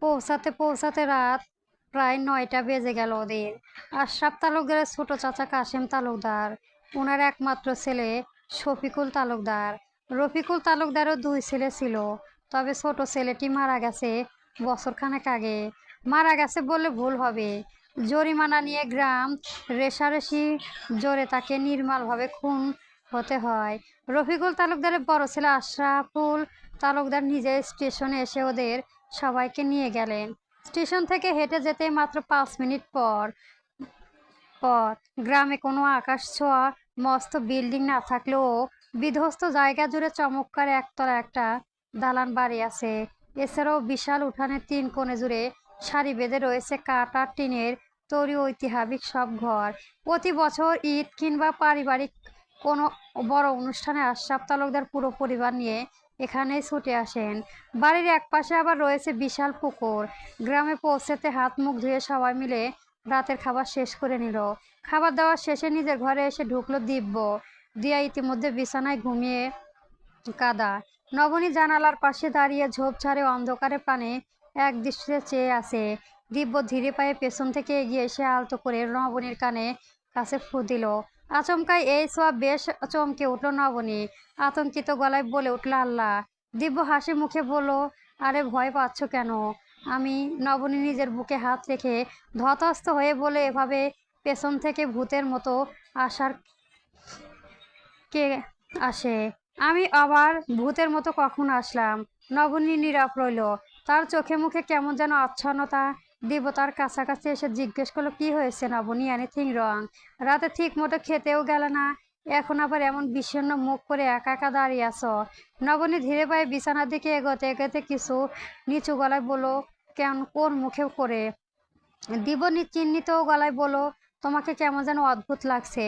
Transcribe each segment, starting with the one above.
পৌঁছাতে পৌঁছাতে রাত প্রায় ৯টা বেজে গেল ওদের। আশরাফ তালুকদারের ছোট চাচা কাশেম তালুকদার, ওনার একমাত্র ছেলে শফিকুল তালুকদার। রফিকুল তালুকদারও 2 ছেলে ছিল, তবে ছোট ছেলেটি মারা গেছে বছরখানেক আগে। মারা গেছে বললে ভুল হবে, জরিমানা নিয়ে গ্রাম রেষারেষি জোরে তাকে নির্মমভাবে খুন হতে হয়। রফিকুল তালুকদারের বড় ছেলে আশরাফুল তালুকদার নিজে স্টেশনে এসে ওদের সবাইকে নিয়ে গেলেন। স্টেশন থেকে হেঁটে যেতে মাত্র 5 মিনিট পর পথ। গ্রামে কোনো আকাশ ছোঁয়া মস্ত বিল্ডিং না থাকলেও বিধ্বস্ত জায়গা জুড়ে চমৎকার একতলা একটা দালান বাড়ি আছে। এছাড়াও বিশাল উঠানের 3 কোণে জুড়ে সারি বেঁধে রয়েছে কাঠ আর টিনের তৈরি ঐতিহাসিক সব ঘর। প্রতি বছর ঈদ কিংবা পারিবারিক কোনো বড় অনুষ্ঠানে আশরাফ তালুকদার পুরো পরিবার নিয়ে এখানেই ছুটে আসেন। বাড়ির একপাশে আবার রয়েছে বিশাল পুকুর। গ্রামে পৌঁছাতে হাত মুখ ধুয়ে সবাই মিলে রাতের খাবার শেষ করে নিল। খাবার দাবার শেষে নিজের ঘরে এসে ঢুকলো দিব্য। দিয়া ইতিমধ্যে বিছানায় ঘুমিয়ে কাদা। নবনী জানালার পাশে দাঁড়িয়ে ঝোপঝাড়ে অন্ধকারে প্রাণে এক দৃষ্টিতে চেয়ে আছে। দিব্য ধীরে পায়ে পেছন থেকে এগিয়ে এসে আলতো করে নবনীর কাছে ফু দিল। আচমকাই এই ছোঁয়া বেশ চমকে উঠল নবনী। আতঙ্কিত গলায় বলে উঠল, আল্লাহ। দিব্য হাসি মুখে বলল, আরে ভয় পাচ্ছ কেন? আমি। নবনী নিজের বুকে হাত রেখে ধতস্থ হয়ে বলে, এভাবে পেছন থেকে ভূতের মতো আসার কে আসে? আমি আবার ভূতের মতো কখন আসলাম? নবনী নীরব রইল, তার চোখে মুখে কেমন যেন আচ্ছন্নতা। দিব্য তার কাছাকাছি এসে জিজ্ঞেস করলো, কি হয়েছে নবনী? Anything wrong? রাতে ঠিক মতো খেতেও গেলে না, এখন আবার এমন বিষণ্ণ মুখ করে একা একা দাঁড়িয়ে আছো? নবনী ধীরে পায়ে বিছানার দিকে এগোতে এগোতে কিছু নিচু গলায় বলল, কোন মুখে করে? দিব্য চিহ্নিত গলায় বলল, তোমাকে কেমন যেন অদ্ভুত লাগছে।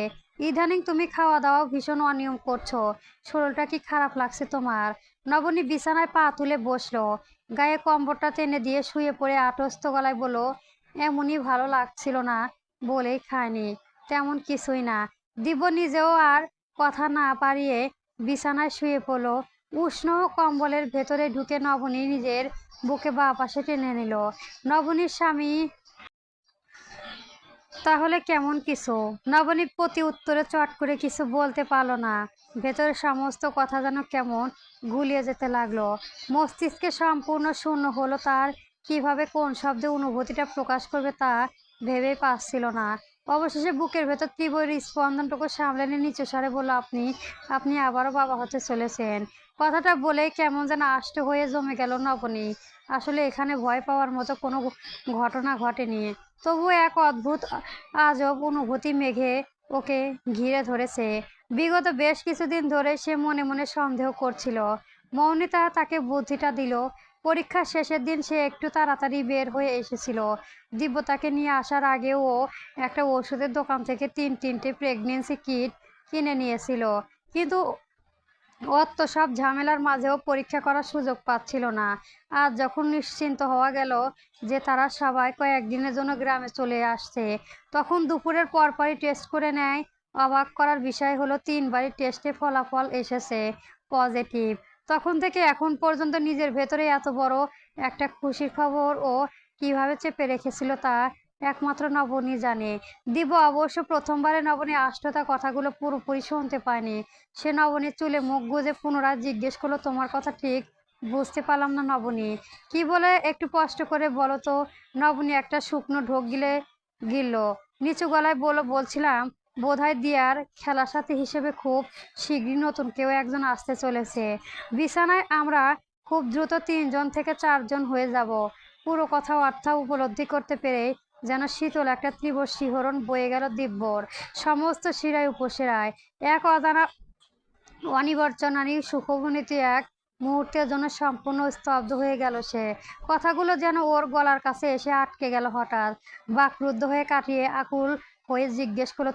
ইদানিং তুমি খাওয়া দাওয়া ভীষণ অনিয়ম করছো। শরীরটা কি খারাপ লাগছে তোমার? নবনী বিছানায় পা তুলে বসলো, গায়ে কম্বলটা টেনে দিয়ে শুয়ে পড়ে আটস্থ গলায় বলল, এমনই ভালো লাগছিল না বলেই খায়নি, তেমন কিছুই না। দিব্য নিজেও আর কথা না পারিয়ে বিছানায় শুয়ে পড়ল। উষ্ণ কম্বলের ভেতরে ঢুকে নবনী নিজের বুকে বাঁ পাশে টেনে নিল। নবনীর স্বামী তাহলে কেমন কিছু? নবনী প্রতি উত্তরে চট করে কিছু বলতে পারল না। ভেতরের সমস্ত কথা যেন কেমন গুলিয়ে যেতে লাগলো। মস্তিষ্কে সম্পূর্ণ শূন্য হলো তার। কিভাবে কোন শব্দে অনুভূতিটা প্রকাশ করবে তা ভেবেই পাচ্ছিল না। অবশেষে বুকের ভেতর তীব্র স্পন্দনটুকু সামলে নিয়ে নিচু স্বরে বলল, আপনি আপনি আবারও বাবা হতে চলেছেন। কথাটা বলেই কেমন যেন আষ্ট হয়ে জমে গেল নবনী। আসলে এখানে ভয় পাওয়ার মতো কোনো ঘটনা ঘটেনি, তবুও এক অদ্ভুত আজব অনুভূতি মেঘে ওকে ঘিরে ধরেছে। বিগত বেশ কিছুদিন ধরে সে মনে মনে সন্দেহ করছিল। মৌমিতা তাকে বুদ্ধিটা দিল। পরীক্ষার শেষের দিন সে একটু তাড়াতাড়ি বের হয়ে এসেছিল। দিব্য তাকে নিয়ে আসার আগেও ও একটা ওষুধের দোকান থেকে 3টে প্রেগনেন্সি কিট কিনে নিয়েছিল, কিন্তু অত সব ঝামেলার মাঝেও পরীক্ষা করার সুযোগ পাচ্ছিল না। আজ যখন নিশ্চিন্ত হওয়া গেল যে তারা সবাই কয়েকদিনের জন্য গ্রামে চলে আসছে, তখন দুপুরের পরপরই টেস্ট করে নেয়। অবাক করার বিষয় হলো 3বারই টেস্টে ফলাফল এসেছে পজিটিভ। তখন থেকে এখন পর্যন্ত নিজের ভেতরে এত বড় একটা খুশির খবর ও কিভাবে চেপে রেখেছিল তা একমাত্র নবনী জানে। দিব্য অবশ্য প্রথমবারে নবনী আষ্টতা কথাগুলো পুরোপুরি শুনতে পায়নি। সে নবনীর চুলে মুখ গুজে পুনরায় জিজ্ঞেস করলো, তোমার কথা ঠিক বুঝতে পারলাম না নবনী, কি বলে একটু কষ্ট করে বলো তো? নবনী একটা শুকনো ঢোক গিলল, নিচু গলায় বলছিলাম, বোধহয় দিয়ার খেলার সাথী হিসেবে খুব শীঘ্রই নতুন কেউ একজন আসতে চলেছে। বিছানায় আমরা খুব দ্রুত 3জন থেকে 4জন হয়ে যাব। পুরো কথা অর্থ উপলব্ধি করতে পেরে যেন শীতল একটা তীব্র শিহরণ বয়ে গেল দিব্যর সমস্ত শিরায় উপশিরায়। এক অজানা অনিবর্চনানি সুখভূমিতে এক মুহূর্তের জন্য সম্পূর্ণ স্তব্ধ হয়ে গেল সে। কথাগুলো যেন ওর গলার কাছে এসে আটকে গেল হঠাৎ। বাকরুদ্ধ হয়ে কাটিয়ে আকুল হয়ে জিজ্ঞেস করলো,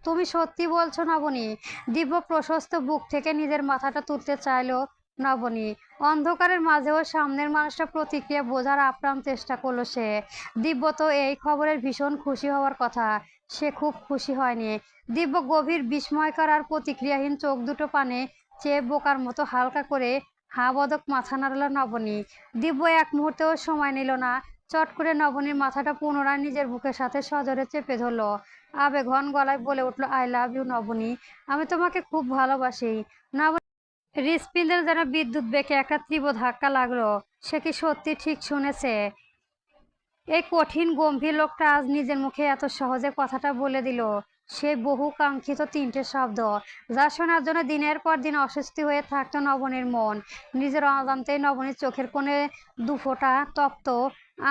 তুমি সত্যি বলছো নবনী? দিব্য প্রশস্ত বুক থেকে নিজের মাথাটা তুলতে চাইলো নবনী। অন্ধকারের মাঝেও সামনের মানুষটা প্রতিক্রিয়া বোঝার আপ্রাণ চেষ্টা করলো সে। দিব্য তো এই খবরের ভীষণ খুশি হওয়ার কথা, সে খুব খুশি হয়নি। দিব্য গভীর বিস্ময়কর আর প্রতিক্রিয়াহীন চোখ দুটো পানে চেয়ে বোকার মতো হালকা করে হা বদক মাথা নাড়ল নবনী। দিব্য এক মুহূর্তেও সময় নিল না, চট করে নবনীর মাথাটা পুনরায় নিজের বুকের সাথে সজোরে চেপে ধরল। আবেগঘন গলায় বলে উঠল, আই লাভ ইউ নবনী, আমি তোমাকে খুব ভালোবাসি। নবনী হৃৎপিণ্ডে যেন বিদ্যুৎ বেগে একটা তীব্র ধাক্কা লাগলো। সে কি সত্যি ঠিক শুনেছে? এই কঠিন গম্ভীর লোকটা আজ নিজের মুখে এত সহজে কথাটা বলে দিল। সে বহু কাঙ্ক্ষিত তিনটে শব্দ, যা শোনার জন্য দিনের পর দিন অস্বস্তি হয়ে থাকতো নবনীর মন। নিজের অজান্তেই নবনীর চোখের কোণে দুফোঁটা তপ্ত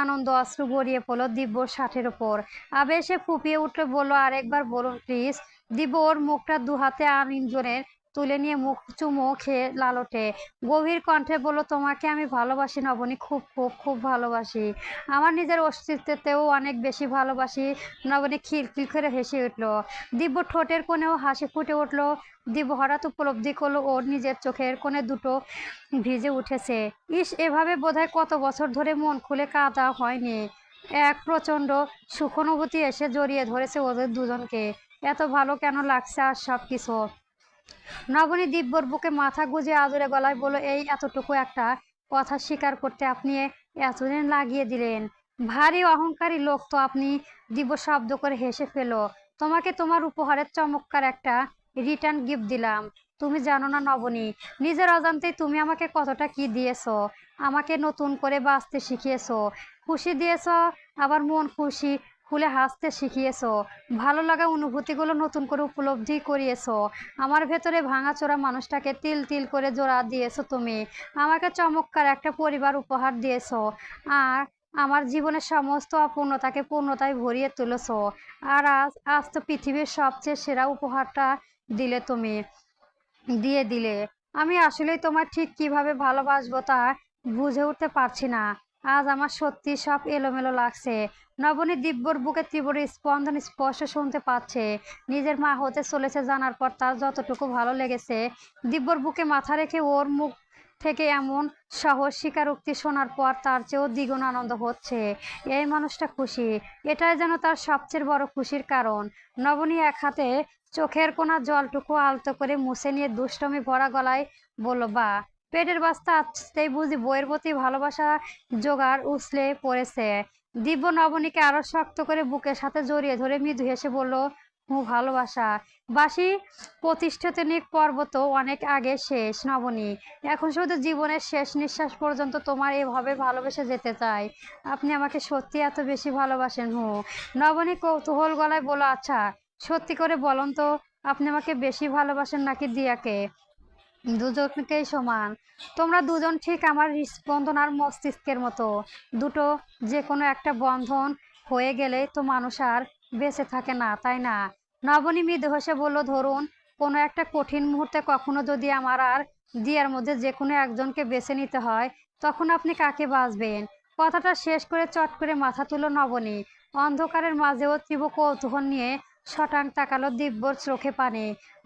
আনন্দ অশ্রু গড়িয়ে পড়ল দিব্যর ষাটের ওপর। আবেশে ফুপিয়ে উঠলে বলল, আরেকবার বলুন প্লিজ। দিব্য ওর মুখটা দুহাতে আলিঙ্গনে তুলে নিয়ে মুখ চুমো খেয়ে লালটে গভীর কণ্ঠে বলল, তোমাকে আমি ভালোবাসি নবনী, খুব খুব খুব ভালোবাসি। আমার নিজের অস্তিত্বেও অনেক বেশি ভালোবাসি। নবনী খিলখিল করে হেসে উঠল। দিব্য ঠোঁটের কোণেও হাসি ফুটে উঠল। দিব্য হঠাৎ উপলব্ধি করলো ওর নিজের চোখের কোণে দুটো ভিজে উঠেছে। ইস, এভাবে বোধহয় কত বছর ধরে মন খুলে কাঁদা হয়নি। এক প্রচণ্ড সুখানুভূতি এসে জড়িয়ে ধরেছে ওদের দুজনকে। এত ভালো কেন লাগছে আর সব কিছু। নবনী দিব্যর বুকে মাথা গুঁজে আদুরে গলায় বলল, এই এতটুকু একটা কথা স্বীকার করতে আপনি এতদিন লাগিয়ে দিলেন? ভারী অহংকারী লোক তো আপনি। দিব্য শব্দ করে হেসে ফেল। তোমাকে তোমার উপহারের চমৎকার একটা রিটার্ন গিফট দিলাম। তুমি জানো না নবনী, নিজের অজান্তেই তুমি আমাকে কতটা কি দিয়েছো। আমাকে নতুন করে বাঁচতে শিখিয়েছো, খুশি দিয়েছো, আবার মন খুশি খুলে হাসতে শিখিয়েছো, ভালো লাগা অনুভূতিগুলো নতুন করে উপলব্ধি করিয়েছো। আমার ভেতরে ভাঙাচোরা মানুষটাকে তিল তিল করে জোড়া দিয়েছো তুমি। আমাকে চমৎকার একটা পরিবার উপহার দিয়েছো। আর আমার জীবনের সমস্ত অপূর্ণতাকে পূর্ণতায় ভরিয়ে তুলেছো। আর আজ আজ তো পৃথিবীর সবচেয়ে সেরা উপহারটা দিলে তুমি, দিয়ে দিলে। আমি আসলেই তোমার ঠিক কিভাবে ভালোবাসবো তা বুঝে উঠতে পারছি না। আজ আমার সত্যি সব এলোমেলো লাগছে। নবনী দিব্যর বুকে তীব্র স্পন্দন স্পর্শ শুনতে পাচ্ছে। নিজের মা হতে চলেছে জানার পর তার যতটুকু ভালো লেগেছে, দিব্যর বুকে মাথা রেখে ওর মুখ থেকে এমন সহজ স্বীকারোক্তি শোনার পর তার চেয়েও দ্বিগুণ আনন্দ হচ্ছে। এই মানুষটা খুশি, এটাই যেন তার সবচেয়ে বড় খুশির কারণ। নবনী এক হাতে চোখের কোনা জলটুকু আলতো করে মুছে নিয়ে দুষ্টমি ভরা গলায় বলল, বা, পেটের বাস্তা আসতেই বুঝি বইয়ের প্রতি ভালোবাসা জোগাড় উছলে পড়েছে। দিব্য নবনীকে আরো শক্ত করে বুকের সাথে জড়িয়ে ধরে মৃদু হেসে বলল, ভালোবাসা বাসি প্রতিষ্ঠানিক পর্ব তো অনেক আগে শেষ নবনী। এখন শুধু জীবনের শেষ নিঃশ্বাস পর্যন্ত তোমার এভাবে ভালোবেসে যেতে চাই। আপনি আমাকে সত্যি এত বেশি ভালোবাসেন? নবনী কৌতূহল গলায় বলল, আচ্ছা সত্যি করে বলুন তো, আপনি আমাকে বেশি ভালোবাসেন নাকি দিয়াকে? দুজনকেই সমান। তোমরা দুজন ঠিক আমার হৃৎস্পন্দন আর মস্তিষ্কের মতো। দুটো যে কোনো একটা বন্ধন হয়ে গেলে তো মানুষ আর বেঁচে থাকে না, তাই না? নবনী মৃদু হেসে বলল, ধরুন কোনো একটা কঠিন মুহূর্তে কখনো যদি আমার আর দিয়ার মধ্যে যে কোনো একজনকে বেছে নিতে হয়, তখন আপনি কাকে বাঁচবেন? কথাটা শেষ করে চট করে মাথা তুলল নবনী। অন্ধকারের মাঝেও তীব্র কৌতূহল নিয়ে শটাং তাকালো দিব্যর চোখে পানে।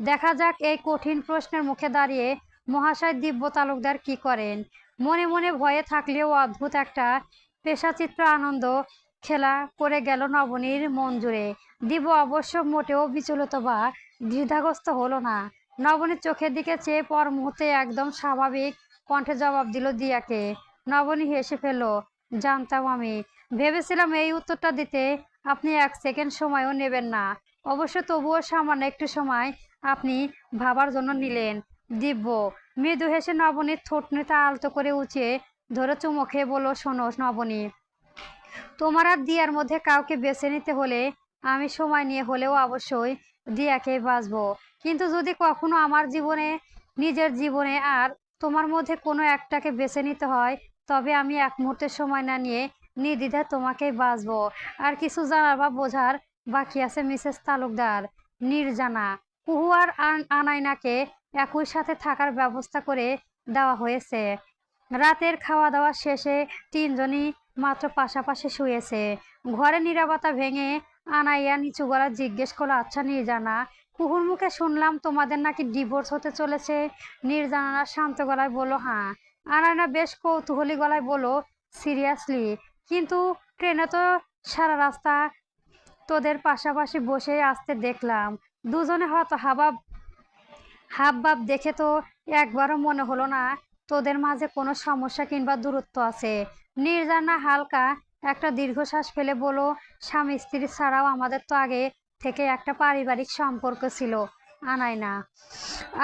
দেখা যাক এই কঠিন প্রশ্নের মুখে দাঁড়িয়ে মহাশয় দিব্য তালুকদার কি করেন। মনে মনে ভয়ে থাকলেও অদ্ভুত একটা পেশাচিত্র আনন্দ খেলা করে গেল নবনীর মন জুড়ে। দিব্য অবশ্য মোটেও বিচলিত বা দ্বিধাগ্রস্ত হলো না। নবনীর চোখের দিকে চেয়ে পর মুহূর্তে একদম স্বাভাবিক কণ্ঠে জবাব দিল দিয়াকে। নবনী হেসে ফেলল, জানতাম আমি। ভেবেছিলাম এই উত্তরটা দিতে আপনি এক সেকেন্ড সময়ও নেবেন না। অবশ্য তবুও সামান্য একটু সময় আপনি ভাবার জন্য নিলেন। দিব্য মৃদু হেসে নবনীর থুতনিটা আলতো করে উঁচিয়ে ধরে চুমো খেয়ে বলল, শোনো নবনী, তোমার আর দিয়ার মধ্যে কাউকে বেছে নিতে হলে আমি সময় নিয়ে হলেও অবশ্যই দিয়াকে বাঁচবো। কিন্তু যদি কখনো আমার জীবনে, নিজের জীবনে আর তোমার মধ্যে কোনো একটাকে বেছে নিতে হয়, তবে আমি এক মুহূর্তের সময় না নিয়ে নির্দ্বিধায় তোমাকেই বাঁচবো। আর কিছু জানার বা বোঝার বাকি আছে মিসেস তালুকদার? নির্জানা, কুহু আর আনাইনাকে একই সাথে থাকার ব্যবস্থা করে দেওয়া হয়েছে। রাতের খাওয়া দাওয়া শেষে তিনজনই মাত্র পাশাপাশি শুয়েছে। ঘরে নীরবতা ভেঙে আনাইয়া নিচু গলা জিজ্ঞেস করলো, আচ্ছা নির্জানা, কুহুর মুখে শুনলাম তোমাদের নাকি ডিভোর্স হতে চলেছে। নির্জানা শান্ত গলায় বলল, হ্যাঁ। আনাইনা বেশ কৌতূহলী গলায় বলল, সিরিয়াসলি? কিন্তু ট্রেনে তো সারা রাস্তা তোদের পাশাপাশি বসে আসতে দেখলাম। দুজনে হয়তো হাব ভাব দেখে তো একবারও মনে হলো না তোদের মাঝে কোনো সমস্যা কিংবা দূরত্ব আছে? নির্জানা হালকা একটা দীর্ঘশ্বাস ফেলে বলল, স্বামী স্ত্রী ছাড়াও আমাদের তো আগে থেকে একটা পারিবারিক সম্পর্ক ছিল। আনাইনা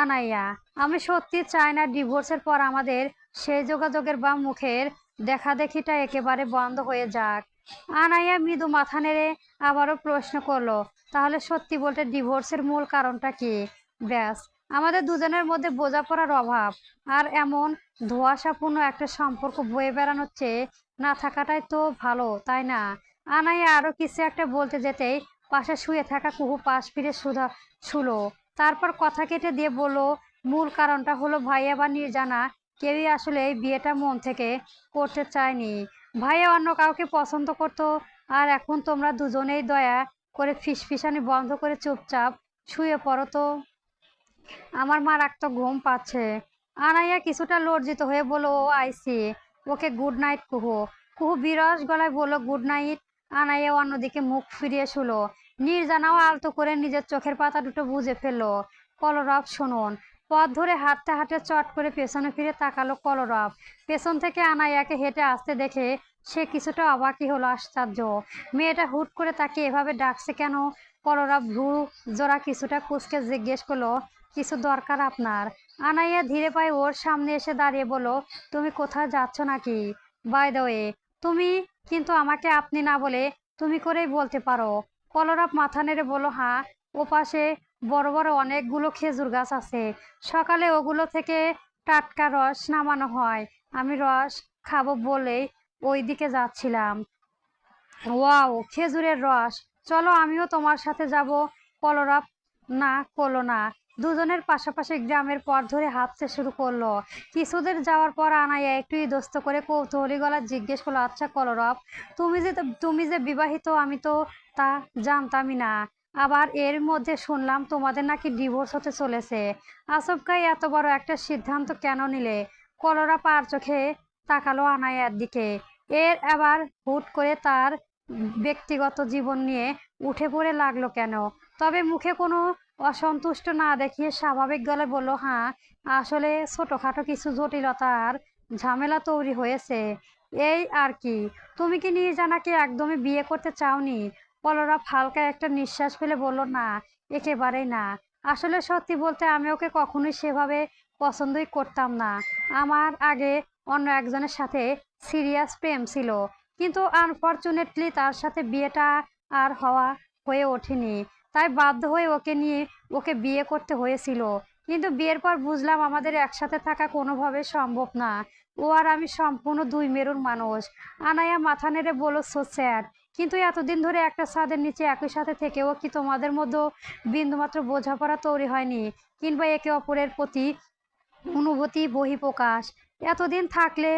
আনাইয়া, আমি সত্যি চাই না ডিভোর্সের পর আমাদের সেই যোগাযোগের বা মুখের দেখাদেখিটা একেবারে বন্ধ হয়ে যাক। আনাইয়া মৃদু মাথা নেড়ে আবারও প্রশ্ন করলো, তাহলে সত্যি বলতে ডিভোর্সের মূল কারণটা কি? ব্যাস, আমাদের দুজনের মধ্যে বোঝাপড়ার অভাব। আর এমন ধোঁয়াশাপূর্ণ একটা সম্পর্ক বয়ে বেড়ানোর চেয়ে না থাকাটাই তো ভালো, তাই না? আনাইয়া আরো কিছু একটা বলতে যেতেই পাশে শুয়ে থাকা কুহু পাশ ফিরে শুলো। তারপর কথা কেটে দিয়ে বলল, মূল কারণটা হলো ভাইয়া বা নির্জানা কেউই আসলে এই বিয়েটা মন থেকে করতে চায়নি। ভাইয়া অন্য কাউকে পছন্দ করতো, আর এখন তোমরা দুজনেই দয়া করে ফিসফিসানি বন্ধ করে চুপচাপ শুয়ে পড়ো তো। আমার মারাত্মক ঘুম পাচ্ছে। আনাইয়া কিছুটা লজ্জিত হয়ে বলল, ও আইসি, ওকে গুড নাইট কুহু। কুহু বিরস গলায় বলল, গুড নাইট। আনাইয়া অন্যদিকে মুখ ফিরিয়ে শুলো। নির্জানাও আলতো করে নিজের চোখের পাতা দুটো বুজে ফেললো। কলরব শুনুন। পথ ধরে হাঁটতে হাঁটতে চট করে পেছনে ফিরে তাকালো কলরব। পেছন থেকে আনাইয়াকে হেঁটে আসতে দেখে সে কিছুটা অবাকই হলো। আশ্চর্য, মেয়েটা হুট করে তাকে এভাবে ডাকছে কেন? কলরব ভ্রু জোড়া কিছুটা কুঁচকে জিজ্ঞেস করলো, কিছু দরকার আপনার? আনাইয়া ধীরে পায়ে ওর সামনে এসে দাঁড়িয়ে বলল, তুমি কোথায় যাচ্ছ নাকি? বাই দ্য ওয়ে, তুমি কিন্তু আমাকে আপনি না বলে তুমি করেই বলতে পারো। কলরব মাথা নেড়ে বলল, হ্যাঁ, ওপাশে বড় বড় অনেকগুলো খেজুর গাছ আছে। সকালে ওগুলো থেকে টাটকা রস নামানো হয়। আমি রস খাবো বলেই ওই দিকে যাচ্ছিলাম। ওয়াও, খেজুরের রস! চলো, আমিও তোমার সাথে যাব। কলরব না করলো না। দুজনের পাশাপাশি গ্রামের পথ ধরে হাঁটতে শুরু করলো। কিছুদূর যাওয়ার পর আনাইয়া একটু ইতস্ত করে কৌতূহলী গলা জিজ্ঞেস করলো, আচ্ছা কলরব, তুমি যে বিবাহিত, আমি তো তা জানতামই না। আবার এর মধ্যে শুনলাম তোমাদের নাকি ডিভোর্স হতে চলেছে। আচমকাই এত বড় একটা সিদ্ধান্ত কেন নিলে? কলরব আর চোখে তাকালো আনাইয়ার দিকে। এর আবার হুট করে তার ব্যক্তিগত জীবন নিয়ে উঠে পড়ে লাগলো কেন? তবে মুখে কোনো অসন্তুষ্ট না দেখিয়ে স্বাভাবিক গলায় বলল, হ্যাঁ, আসলে ছোটখাটো কিছু জটিলতা আর ঝামেলা তৈরি হয়েছে, এই আর কি। তুমি কি নির্জানাকে একদমই বিয়ে করতে চাওনি? কলরব হালকা একটা নিঃশ্বাস ফেলে বলল, না, একেবারেই না। আসলে সত্যি বলতে আমি ওকে কখনোই সেভাবে পছন্দই করতাম না। আমার আগে অন্য একজনের সাথে সিরিয়াস প্রেম ছিল, কিন্তু আনফরচুনেটলি তার সাথে বিয়েটা আর হয়ে ওঠেনি। তাই বাধ্য হয়ে ওকে বিয়ে করতে হয়েছিল। কিন্তু বিয়ের পর বুঝলাম আমাদের একসাথে থাকা কোনোভাবে সম্ভব না। ও আর আমি সম্পূর্ণ দুই মেরুর মানুষ। আনায়া মাথা নেড়ে বলল, সো স্যাড। কিন্তু এতদিন ধরে একটা ছাদের নিচে একই সাথে থেকেও কি তোমাদের মধ্যে বিন্দুমাত্র বোঝাপড়া তৈরি হয়নি, কিংবা একে অপরের প্রতি অনুভূতি বহিঃপ্রকাশ? এতদিন থাকলে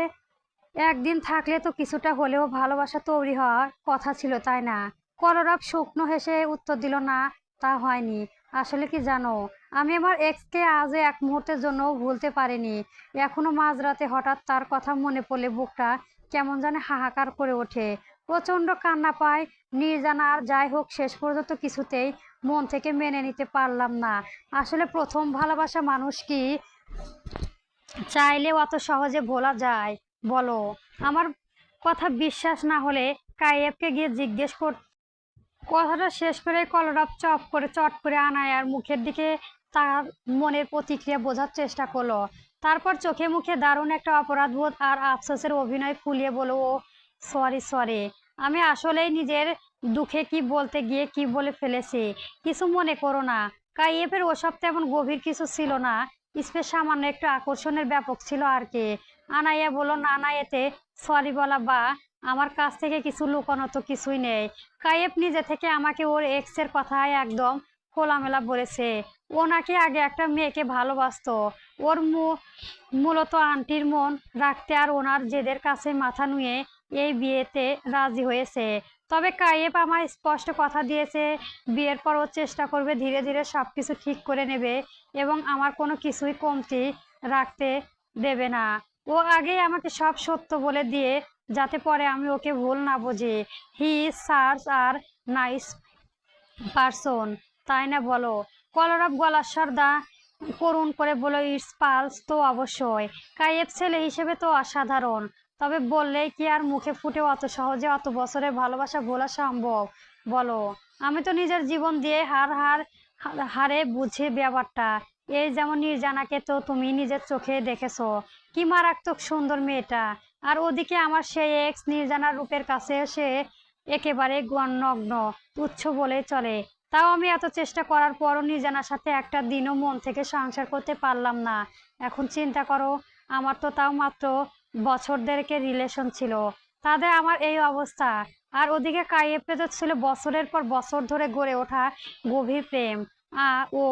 একদিন থাকলে তো কিছুটা হলেও ভালোবাসা তৈরি হওয়ার কথা ছিল, তাই না? কলরব শুকনো হেসে উত্তর দিল, না, তা হয়নি। আসলে কি জানো, আমি আমার এক্সকে আজও এক মুহূর্তের জন্য ভুলতে পারিনি। এখনো মাঝরাতে হঠাৎ তার কথা মনে পড়লে বুকটা কেমন জানে হাহাকার করে ওঠে। প্রচন্ড কান্না পায়। নির্জানা আর যাই হোক, শেষ পর্যন্ত কিছুতেই মন থেকে মেনে নিতে পারলাম না। আসলে প্রথম ভালোবাসা মানুষ কি চাইলে অত সহজে ভোলা যায় বলো? আমার কথা বিশ্বাস না হলে কাইয়েবকে গিয়ে জিজ্ঞেস কর। কথাটা শেষ করে কলরব চট করে আনায়ার মুখের দিকে তার মনের প্রতিক্রিয়া বোঝার চেষ্টা করলো। তারপর চোখে মুখে দারুণ একটা অপরাধবোধ আর আফসোসের অভিনয় ফুলিয়ে বলল, ও সরি সরি, আমি আসলেই নিজের দুঃখে কি বলতে গিয়ে কি বলে ফেলেছি। কিছু মনে করো না। কাইয়েফের ওসব তেমন গভীর কিছু ছিল না। সামান্য একটু আকর্ষণের ব্যাপক ছিল আর কি। আনাইয়া বলল, না না, এতে সরি বলা বা আমার কাছ থেকে কিছু লুকানো তো কিছুই নেই। কাইয়েব নিজে থেকে আমাকে ওর এক্সের কথায় একদম খোলামেলা বলেছে। ও নাকি আগে একটা মেয়েকে ভালোবাসতো। ওর মূলত আন্টির মন রাখতে আর ওনার জেদের কাছে মাথা নুয়ে এই বিয়েতে রাজি হয়েছে। তবে কাইয়েব আমায় স্পষ্ট কথা দিয়েছে, বিয়ের পর ও চেষ্টা করবে ধীরে ধীরে সবকিছু ঠিক করে নেবে এবং আমার কোনো কিছুই কমতি রাখতে দেবে না। ও আগেই আমাকে সব সত্য বলে দিয়ে, যাতে পরে আমি ওকে ভুল না বুঝি। হি সার্চ আর নাইস পারসন, তাই না বলো? কলরব গলার স্বর করুণ করে বলল, ইটস পালস তো অবশ্যই, কাইয়েব ছেলে হিসেবে তো অসাধারণ, তবে বললেই কি আর মুখে ফুটে অত সহজে অত বছরের ভালোবাসা বলা সম্ভব? বলো। আমি তো নিজের জীবন দিয়ে হারে বুঝি ব্যাপারটা। এই যেমন নির্জানাকে তো তুমি নিজের চোখে দেখেছো, কি মারাত্মক সুন্দর মেয়েটা। আর ওদিকে আমার সেই এক্স নির্জানার রূপের কাছে সে একেবারে নগ্ন, তুচ্ছ বলেই চলে। তাও আমি এত চেষ্টা করার পরও নির্জানার সাথে একটা দিনও মন থেকে সংসার করতে পারলাম না। এখন চিন্তা করো, আমার তো তাও মাত্র বছর দেড়েকের রিলেশন ছিল, তাদের আমার এই অবস্থা। আর ওদিকে কাইয়েপে তো ছিল বছরের পর বছর ধরে গড়ে ওঠা গভীর প্রেম। ও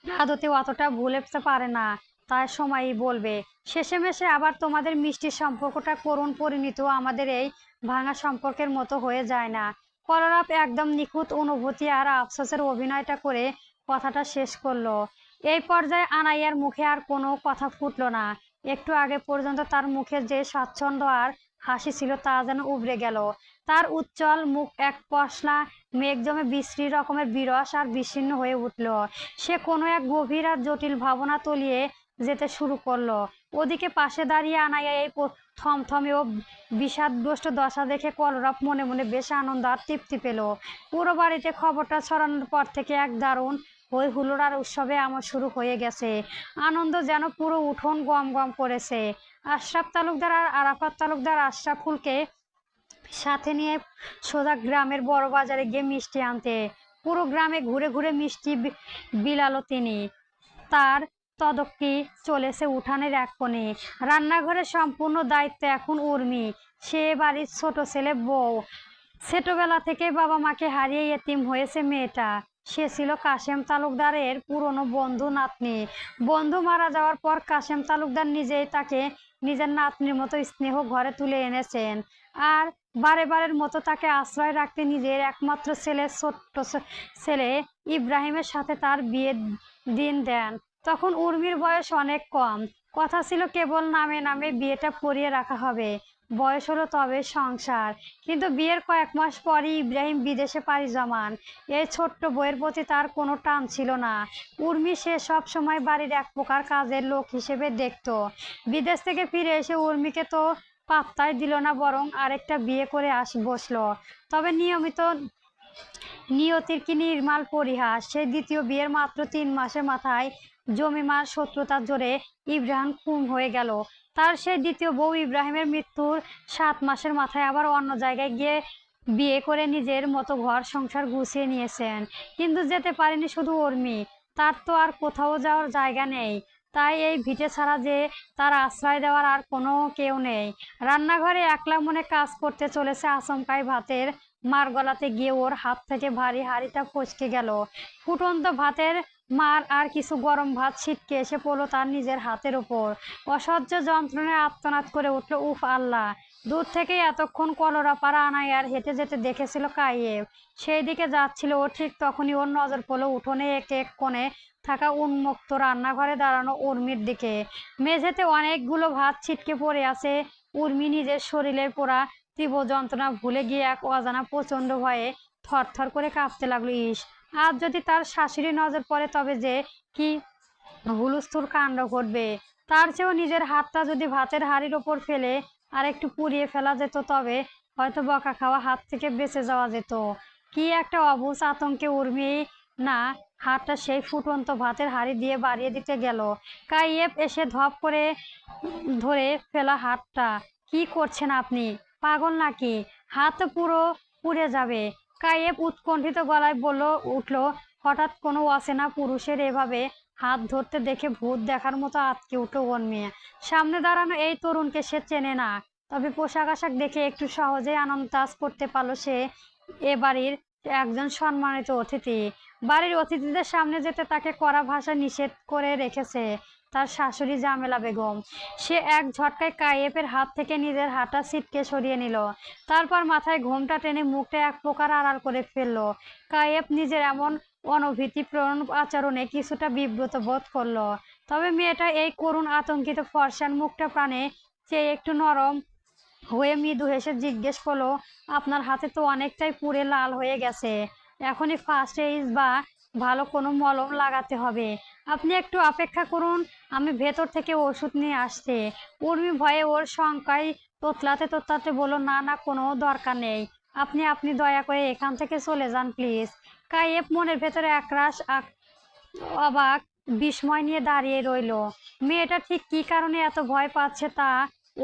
আদতে অতটা ভুলতে পারে না, তাই সময়ই বলবে। শেষেমেশে আবার তোমাদের মিষ্টির সম্পর্কটা করুণ পরিণত আমাদের এই ভাঙা সম্পর্কের মতো হয়ে যায় না? কলরব একদম নিখুঁত অনুভূতি আর আফসোসের অভিনয়টা করে কথাটা শেষ করলো। এই পর্যায়ে আনাইয়ার মুখে আর কোনো কথা ফুটলো না। একটু আগে পর্যন্ত তার মুখে যে স্বাচ্ছন্দ্য আর হাসি ছিল তা যেন উবড়ে গেল। তার উজ্জ্বল মুখ এক পশলা মেঘ জমে বিশ্রী রকমের বিরস আর বিচ্ছিন্ন হয়ে উঠল। সে কোনো এক গভীর আর জটিল ভাবনা তলিয়ে যেতে শুরু করলো। ওদিকে পাশে দাঁড়িয়ে আনাইয়া এই থমথমে ও বিষাদগ্রস্ত দশা দেখে কলরব মনে মনে বেশ আনন্দ আর তৃপ্তি পেল। পুরো বাড়িতে খবরটা ছড়ানোর পর থেকে এক দারুণ হই হুল্লোড় আর উৎসবে আমল শুরু হয়ে গেছে। আনন্দ যেন পুরো উঠোন গম গম করেছে। আশরাফ তালুকদার আর আরাফাত তালুকদার আশরাফুলকে সাথে নিয়ে সোজা গ্রামের বড় বাজারে গিয়ে মিষ্টি আনতে। পুরো গ্রামে ঘুরে ঘুরে মিষ্টি বিলালো তিনি। তার তদক্কি চলেছে উঠানের এক কোণে। রান্নাঘরের সম্পূর্ণ দায়িত্ব এখন উর্মি, সে বাড়ির ছোট ছেলে বউ। ছোটবেলা থেকে বাবা মাকে হারিয়ে এতিম হয়েছে মেয়েটা। সে ছিল কাশেম তালুকদারের পুরনো বন্ধু নাতনি। বন্ধু মারা যাওয়ার পর কাশেম তালুকদার নিজেই তাকে নিজের নাতনির মতো স্নেহ ঘরে তুলে এনেছেন। আর বারের মতো তাকে আশ্রয় রাখতে নিজের একমাত্র ছোট্ট ছেলে ইব্রাহিমের সাথে তার বিয়ের দিন দেন। তখন উর্মির বয়স অনেক কম, কথা ছিল কেবল নামে নামে বিয়েটা পড়িয়ে রাখা হবে, বয়স হলো তবে সংসার। কিন্তু বিয়ের কয়েক মাস পরই ইব্রাহিম বিদেশে পাড়ি জমান। এই ছোট্ট বইয়ের প্রতি তার কোনো টান ছিল না। উর্মি সে সব সময় বাড়ির এক প্রকার কাজের লোক হিসেবে দেখত। বিদেশ থেকে ফিরে এসে উর্মিকে তো পাত্তাই দিল না, বরং আরেকটা বিয়ে করে বসলো। তবে নিয়তির কি নির্মল পরিহাস, সেই দ্বিতীয় বিয়ের মাত্র 3 মাসের মাথায় জমিমার শত্রুতার জোরে ইব্রাহিম খুন হয়ে গেল। তার সেই দ্বিতীয় বউ ইব্রাহিমের মৃত্যুর 7 মাসের মাথায় আবার অন্য জায়গায় গিয়ে বিয়ে করে নিজের মতো ঘর সংসার গুছিয়ে নিয়েছেন। কিন্তু যেতে পারেনি শুধু উর্মি, তার তো আর কোথাও যাওয়ার জায়গা নেই। তাই এই ভিটে ছাড়া যে তার আশ্রয় দেওয়ার আর কোনো কেউ নেই। রান্নাঘরে একলা মনে কাজ করতে চলেছে আচমকাই ভাতের মার গলাতে গিয়ে ওর হাত থেকে ভারী হাঁড়িটা ফসকে গেল। ফুটন্ত ভাতের মার আর কিছু গরম ভাত ছিটকে এসে পড়লো তার নিজের হাতের ওপর। অসহ্য যন্ত্রণায় আর্তনাদ করে উঠল, উফ আল্লাহ! দূর থেকেই এতক্ষণ কলরাপাড়া আনাইয়ার হেঁটে যেতে দেখেছিল কাইয়েব। সেই দিকে যাচ্ছিল ও, ঠিক তখনই ওর নজর পড়লো উঠোনে এক এক কোণে থাকা উন্মুক্ত রান্নাঘরে দাঁড়ানো উর্মির দিকে। মেঝেতে অনেকগুলো ভাত ছিটকে পড়ে আছে। উর্মি নিজের শরীরের পোড়া তীব্র যন্ত্রণা ভুলে গিয়ে এক অজানা প্রচন্ড ভয়ে থরথর করে কাঁপতে লাগলো। ইস, আজ যদি তার শাশুড়ি নজর পড়ে তবে যে কি হুলস্থুল কাণ্ড ঘটবে! তার চেয়েও নিজের হাতটা যদি ভাতের হাঁড়ির ওপর ফেলে আর একটু পুড়িয়ে ফেলা যেত, তবে হয়তো বকা খাওয়া হাত থেকে বেঁচে যাওয়া যেত। কি একটা অবুঝ আতঙ্কে উর্মি না হাতটা সেই ফুটন্ত ভাতের হাঁড়ি দিয়ে বাড়িয়ে দিতে গেল। কাইয়েব এসে ধপ করে ধরে ফেলা হাতটা। কি করছেন আপনি? পাগল নাকি? হাত পুরো পুড়ে যাবে। কাইয়েব উৎকণ্ঠিত গলায় উঠল। হঠাৎ কোনো অচেনা পুরুষের এভাবে হাত ধরতে দেখে ভূত দেখার মতো আঁতকে উঠল উর্মি। সামনে দাঁড়ানো এই তরুণকে সে চেনে না, তবে পোশাক আশাক দেখে একটু সহজেই আন্দাজ করতে পারলো সে এ বাড়ির একজন সম্মানিত অতিথি। বাড়ির অতিথিদের সামনে যেতে তাকে কড়া ভাষায় নিষেধ করে রেখেছে তার শাশুড়ি জামেলা বেগম। সে এক ঝটকায় কাইয়েফের হাত থেকে নিজের হাতটা ছিটকে সরিয়ে নিল। তারপর মাথায় ঘোমটা টেনে মুখটা এক প্রকার আড়াল করে ফেললো। কাইয়েফ নিজের এমন অনভীতিপ্রবণ আচরণে কিছুটা বিব্রত বোধ করলো। তবে মেয়েটা এই করুণ আতঙ্কিত ফর্সার মুখটা প্রাণে চেয়ে একটু নরম হয়ে মৃদু হেসে জিজ্ঞেস করলো, আপনার হাতে তো অনেকটাই পুড়ে লাল হয়ে গেছে, এখনই ফার্স্ট এইড বা ভালো কোনো মলম লাগাতে হবে। আপনি একটু অপেক্ষা করুন, আমি ভেতর থেকে ওষুধ নিয়ে আসছি। উর্মি ভয়ে ওর শঙ্কায় তোতলাতে তোতলাতে বলল, না না, কোনো দরকার নেই। আপনি আপনি দয়া করে এখান থেকে চলে যান প্লিজ। কাইয়েব মনের ভেতরে একরাশ অবাক বিস্ময় নিয়ে দাঁড়িয়ে রইল। মেয়েটা ঠিক কী কারণে এত ভয় পাচ্ছে তা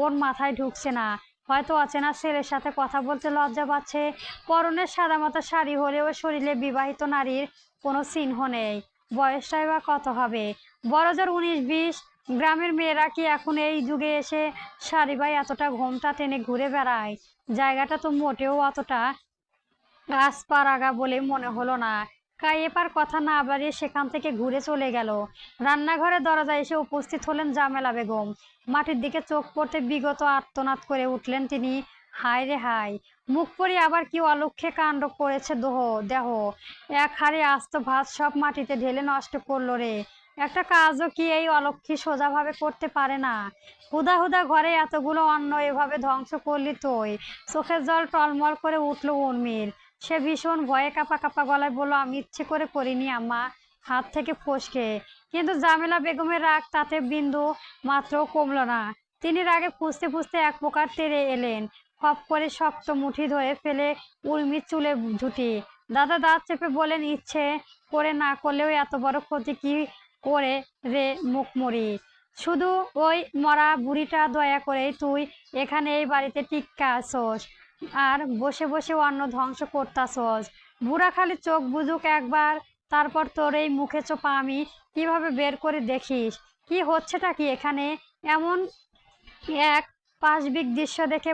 ওর মাথায় ঢুকছে না। হয়তো অচেনা ছেলের সাথে কথা বলতে লজ্জা পাচ্ছে। পরনের সাদামাটা শাড়ি হলেও শরীরে বিবাহিত নারীর কোনো চিহ্ন নেই। বয়সটাই বা কত হবে? বড়জোর 19-20। গ্রামের মেয়েরা কি এখন এই যুগে এসে শাড়ি বা এতটা ঘোমটা টেনে ঘুরে বেড়ায়? জায়গাটা তো মোটেও অতটা গাছপাড়াগা বলে মনে হলো না। কাইয়েপার কথা না বাড়িয়ে সেখান থেকে ঘুরে চলে গেল। রান্নাঘরের দরজায় এসে উপস্থিত হলেন জামেলা বেগম। মাটির দিকে চোখ পড়তে বিগত আর্তনাদ করে উঠলেন তিনি। হায় রে হায়, মুখ পড়ি আবার কি অলক্ষ্যে কাণ্ড করেছে দেহ। এক হাড়ি আস্ত ভাত সব মাটিতে ঢেলে নষ্ট করলো রে। একটা কাজও কি এই অলক্ষ্মী সোজাভাবে করতে পারে না? হুদা হুদা ঘরে এতগুলো অন্ন এভাবে ধ্বংস করলি তুই? চোখের জল টলমল করে উঠল উর্মির। সে ভীষণ ভয়ে কাঁপা কাঁপা গলায় বলল, আমি ইচ্ছে করে করিনি আম্মা, হাত থেকে ফসকে। কিন্তু জামেলা বেগমের রাগ তাতে বিন্দু মাত্র কমল না। তিনি রাগে ফুঁসতে ফুঁসতে এক প্রকার তেড়ে এলেন। খপ করে শক্ত মুঠি ধরে ফেলে উর্মির চুলে ঝুঁটি। দাদা দাঁত চেপে বলেন, ইচ্ছে করে না করলেও এত বড় ক্ষতি কি করে রে মুখমরি? শুধু ওই মরা বুড়িটা দয়া করেই তুই এখানে এই বাড়িতে টিক্কা আসোস আর বসে বসে অন্ন ধ্বংস করতাছস। বুড়া খালি চোখ বুঝুক একবার, তারপর তোর এই মুখে চোপা আমি কিভাবে বের করে দেখিস কি হচ্ছেটা কি এখানে। এমন এক পাশবিক দৃশ্য দেখে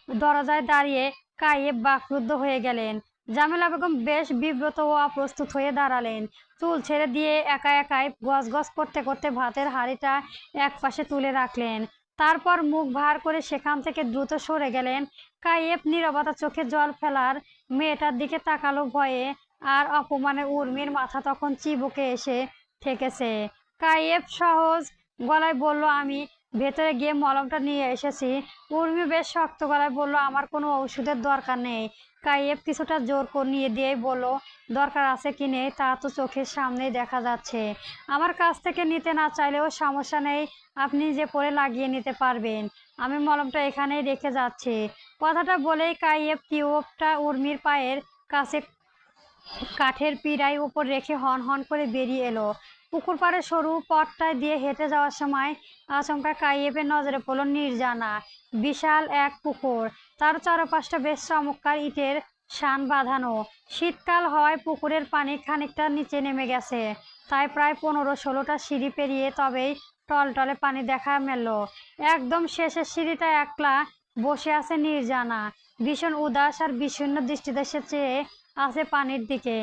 দরজায় দাঁড়িয়ে কাইয়েব বাকরুদ্ধ হয়ে গেলেন। জামেলা বেগম বেশ বিব্রত ও অপ্রস্তুত হয়ে দাঁড়ালেন। চুল ছেড়ে দিয়ে একা একাই গজগজ করতে করতে ভাতের হাঁড়িটা এক পাশে তুলে রাখলেন। তারপর মুখ ভার করে সেখান থেকে দ্রুত সরে গেলেন। কাইয়েব নীরবতা চোখে জল ফেলার মেয়েটার দিকে তাকালো ভয়ে আর অপমানে। উর্মির মাথা তখন চিবুকে এসে ঠেকেছে। কাইয়েব সহজ গলায় বলল, আমি ভেতরে গিয়ে মলমটা নিয়ে এসেছি। উর্মি বেশ শক্ত গলায় বলল, আমার কোনো ওষুধের দরকার নেই। কাইয়েব কিছুটা জোর নিয়ে দিয়েই বলল, দরকার আছে কি নেই তা তো চোখের সামনেই দেখা যাচ্ছে। আমার কাছ থেকে নিতে না চাইলেও সমস্যা নেই, আপনি নিজে পরে লাগিয়ে নিতে পারবেন। আমি মলমটা এখানেই রেখে যাচ্ছি। কথাটা বলেই কাইয়েব টিউবটা উর্মির পায়ের কাছে কাঠের পিঁড়ায় উপর রেখে হন হন করে বেরিয়ে এলো। পুকুর পাড়ে সরু পথটায় দিয়ে হেঁটে যাওয়ার সময় আচমকা কাইয়েবের নজরে পড়ল নির্জানা। বিশাল এক পুকুর, তার চারপাশটা বেশ চমৎকার ইটের শান বাঁধানো। শীতকাল হওয়ায় পুকুরের পানি খানিকটা নিচে নেমে গেছে, তাই প্রায় 15-16টা সিঁড়ি পেরিয়ে তবেই টলটলে পানি দেখা মেলল। একদম শেষের সিঁড়িটা একলা বসে আছে নির্জানা। ভীষণ উদাস আর বিষণ্ণ দৃষ্টিতে সে চেয়ে আছে পানির দিকে।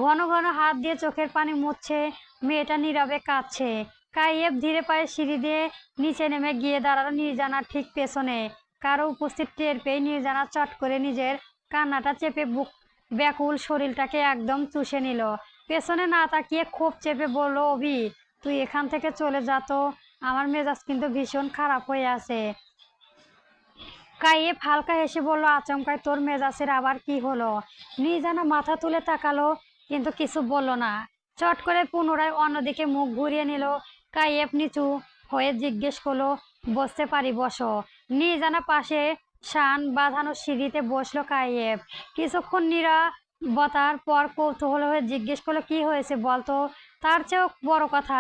ঘন ঘন হাত দিয়ে চোখের পানি মুছছে। মেয়েটা নীরবে কাঁদছে। কাইয়েব ধীরে পায়ে সিঁড়ি দিয়ে নিচে নেমে গিয়ে দাঁড়ালো নির্জানার ঠিক পেছনে। কারো উপস্থিত টের পেয়ে নির্জানা চট করে নিজের কান্নাটা চেপে বুক ব্যাকুল শরীরটাকে একদম চুষে নিল। পেছনে না তাকিয়ে ক্ষোভ চেপে বলল, অভি, তুই এখান থেকে চলে যা তো, আমার মেজাজ কিন্তু ভীষণ খারাপ হয়ে আছে। কাইয়েব হালকা হেসে বলল, আচমকায় তোর মেজাজের আবার কি হলো? নির্জানা মাথা তুলে তাকালো, কিন্তু কিছু বলল না। চট করে পুনরায় অন্যদিকে মুখ ঘুরিয়ে নিল। কাইয়েব নিচু হয়ে জিজ্ঞেস করলো, বসতে পারি? বসো। নির্জানা পাশে শান বাঁধানো সিঁড়িতে বসলো কাইয়েব। কিছুক্ষণ নীরবতার পর কৌতূহল হয়ে জিজ্ঞেস করলো, কি হয়েছে বলতো? তার চেয়েও বড় কথা,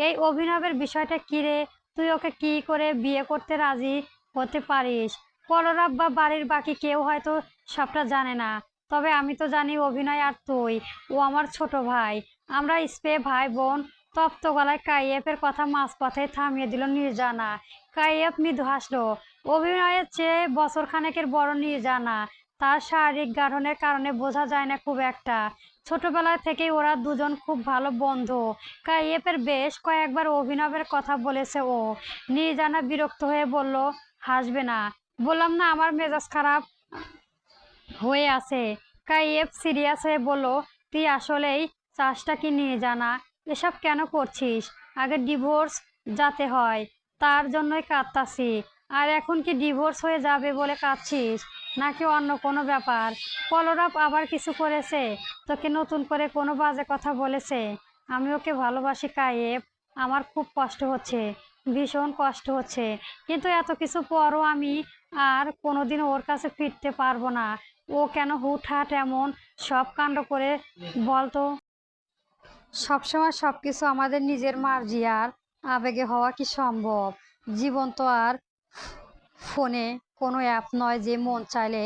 এই অভিনবের বিষয়টা কি রে? তুই ওকে কি করে বিয়ে করতে রাজি হতে পারিস? বলরাম বা বাড়ির বাকি কেউ হয়তো সবটা জানে না, তবে আমি তো জানি। অভিনয় আর তুই, ও আমার ছোট ভাই, আমরা স্পে ভাই বোন। তপ্ত গলায় কাইয়েফের কথা মাঝপথে থামিয়ে দিল নির্জানা। কাইয়েফ মৃদু হাসলো। অভিনয়ের চেয়ে বছর খানেকের বড় নির্জানা। তার শারীরিক গঠনের কারণে বোঝা যায় না খুব একটা। ছোটবেলা থেকেই ওরা দুজন খুব ভালো বন্ধু। কাইয়েফের বেশ কয়েকবার অভিনবের কথা বলেছে ও। নির্জানা বিরক্ত হয়ে বলল, হাসবে না, বললাম না আমার মেজাজ খারাপ হয়ে আছে। কাইয়েব সিরিয়াস হয়ে বলল, তুই আসলেই চাষটা কি নিয়ে জানা? এসব কেন করছিস? আগে ডিভোর্স যাতে হয়, তার জন্যই কাঁদতাছি। আর এখন কি ডিভোর্স হয়ে যাবে বলে কাঁদছিস? নাকি অন্য কোনো ব্যাপার? পলরাপ আবার কিছু করেছে? তোকে নতুন করে কোনো বাজে কথা বলেছে? আমি ওকে ভালোবাসি কায়েব, আমার খুব কষ্ট হচ্ছে, ভীষণ কষ্ট হচ্ছে, কিন্তু এত কিছু পরও আমি আর কোনোদিন ওর কাছে ফিরতে পারবো না। ও কেন হুটহাট এমন সব কাণ্ড করে বলতো? সবসময় সবকিছু আমাদের নিজের মার্জি আর আবেগে হওয়া কি সম্ভব? জীবন তো আর ফোনে কোনো অ্যাপ নয় যে মন চাইলে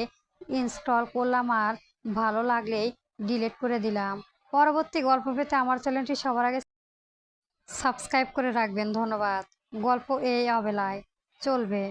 ইনস্টল করলাম আর ভালো লাগলেই ডিলিট করে দিলাম। পরবর্তী গল্প পেতে আমার চ্যানেলটি সবার আগে সাবস্ক্রাইব করে রাখবেন। ধন্যবাদ। গল্প এই অবেলায় চলবে।